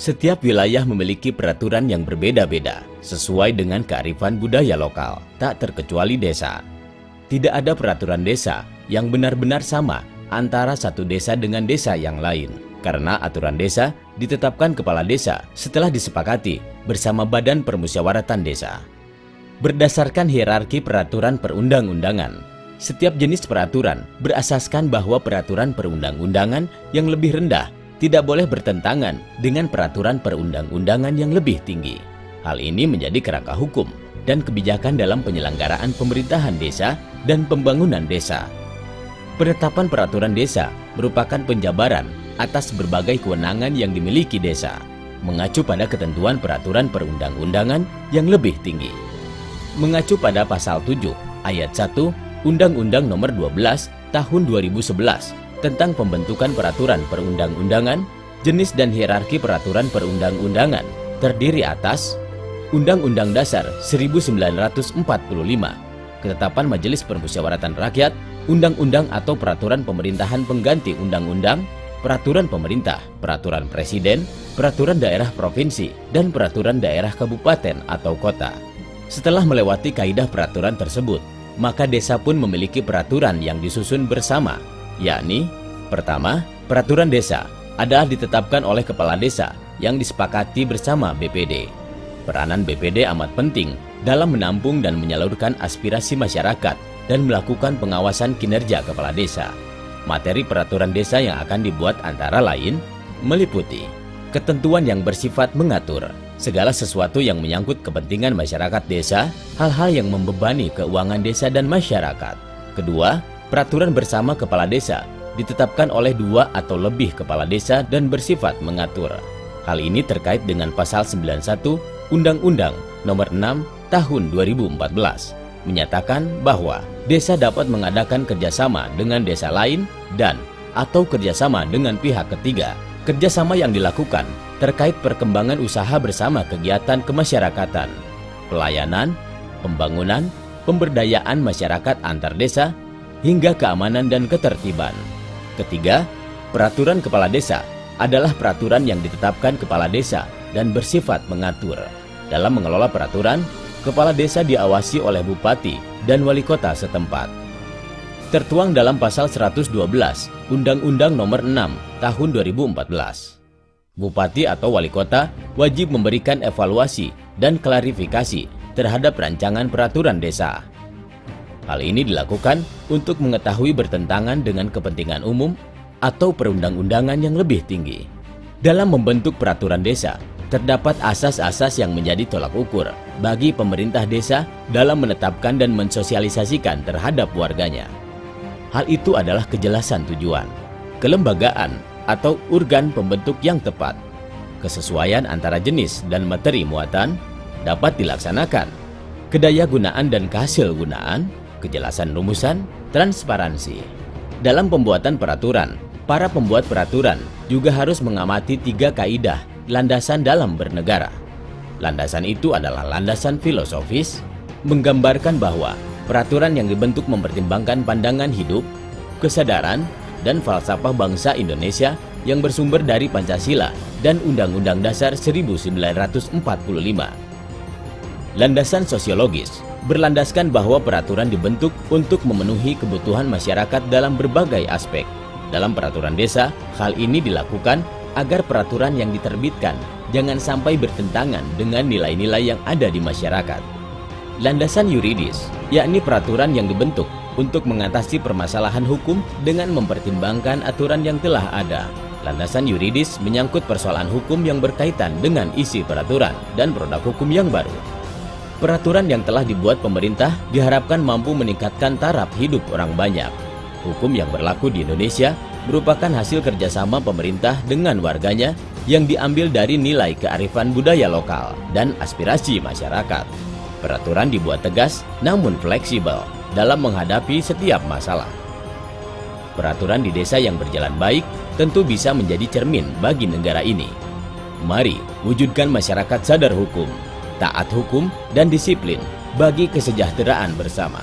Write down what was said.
Setiap wilayah memiliki peraturan yang berbeda-beda sesuai dengan kearifan budaya lokal, tak terkecuali desa. Tidak ada peraturan desa yang benar-benar sama antara satu desa dengan desa yang lain, karena aturan desa ditetapkan kepala desa setelah disepakati bersama Badan Permusyawaratan Desa. Berdasarkan hierarki peraturan perundang-undangan, setiap jenis peraturan berasaskan bahwa peraturan perundang-undangan yang lebih rendah tidak boleh bertentangan dengan peraturan perundang-undangan yang lebih tinggi. Hal ini menjadi kerangka hukum dan kebijakan dalam penyelenggaraan pemerintahan desa dan pembangunan desa. Penetapan peraturan desa merupakan penjabaran atas berbagai kewenangan yang dimiliki desa, mengacu pada ketentuan peraturan perundang-undangan yang lebih tinggi. Mengacu pada pasal 7 ayat 1 Undang-Undang Nomor 12 Tahun 2011 tentang pembentukan peraturan perundang-undangan, jenis dan hierarki peraturan perundang-undangan terdiri atas Undang-Undang Dasar 1945, Ketetapan Majelis Permusyawaratan Rakyat, Undang-undang atau peraturan pemerintahan pengganti undang-undang, peraturan pemerintah, peraturan presiden, peraturan daerah provinsi, dan peraturan daerah kabupaten atau kota. Setelah melewati kaidah peraturan tersebut, maka desa pun memiliki peraturan yang disusun bersama, yakni pertama, peraturan desa adalah ditetapkan oleh kepala desa yang disepakati bersama BPD. Peranan BPD amat penting dalam menampung dan menyalurkan aspirasi masyarakat dan melakukan pengawasan kinerja kepala desa. Materi peraturan desa yang akan dibuat antara lain meliputi ketentuan yang bersifat mengatur segala sesuatu yang menyangkut kepentingan masyarakat desa, hal-hal yang membebani keuangan desa dan masyarakat. Kedua, peraturan bersama kepala desa ditetapkan oleh 2 atau lebih kepala desa dan bersifat mengatur. Hal ini terkait dengan pasal 91 Undang-Undang Nomor 6 Tahun 2014 menyatakan bahwa desa dapat mengadakan kerjasama dengan desa lain dan atau kerjasama dengan pihak ketiga. Kerjasama yang dilakukan terkait perkembangan usaha bersama kegiatan kemasyarakatan, pelayanan, pembangunan, pemberdayaan masyarakat antar desa, hingga keamanan dan ketertiban. Ketiga, peraturan kepala desa adalah peraturan yang ditetapkan kepala desa dan bersifat mengatur. Dalam mengelola peraturan, kepala desa diawasi oleh bupati dan wali kota setempat. Tertuang dalam pasal 112 Undang-Undang Nomor 6 Tahun 2014. Bupati atau wali kota wajib memberikan evaluasi dan klarifikasi terhadap rancangan peraturan desa. Hal ini dilakukan untuk mengetahui bertentangan dengan kepentingan umum atau perundang-undangan yang lebih tinggi. Dalam membentuk peraturan desa, terdapat asas-asas yang menjadi tolak ukur bagi pemerintah desa dalam menetapkan dan mensosialisasikan terhadap warganya. Hal itu adalah kejelasan tujuan, kelembagaan atau organ pembentuk yang tepat, kesesuaian antara jenis dan materi muatan dapat dilaksanakan, kedayagunaan dan kehasilgunaan, kejelasan rumusan, transparansi. Dalam pembuatan peraturan, para pembuat peraturan juga harus mengamati 3 kaidah landasan dalam bernegara. Landasan itu adalah landasan filosofis, menggambarkan bahwa peraturan yang dibentuk mempertimbangkan pandangan hidup, kesadaran, dan falsafah bangsa Indonesia yang bersumber dari Pancasila dan Undang-Undang Dasar 1945. Landasan sosiologis berlandaskan bahwa peraturan dibentuk untuk memenuhi kebutuhan masyarakat dalam berbagai aspek. Dalam peraturan desa, hal ini dilakukan agar peraturan yang diterbitkan jangan sampai bertentangan dengan nilai-nilai yang ada di masyarakat. Landasan yuridis, yakni peraturan yang dibentuk untuk mengatasi permasalahan hukum dengan mempertimbangkan aturan yang telah ada. Landasan yuridis menyangkut persoalan hukum yang berkaitan dengan isi peraturan dan produk hukum yang baru. Peraturan yang telah dibuat pemerintah diharapkan mampu meningkatkan taraf hidup orang banyak. Hukum yang berlaku di Indonesia merupakan hasil kerjasama pemerintah dengan warganya yang diambil dari nilai kearifan budaya lokal dan aspirasi masyarakat. Peraturan dibuat tegas namun fleksibel dalam menghadapi setiap masalah. Peraturan di desa yang berjalan baik tentu bisa menjadi cermin bagi negara ini. Mari wujudkan masyarakat sadar hukum, taat hukum, dan disiplin bagi kesejahteraan bersama.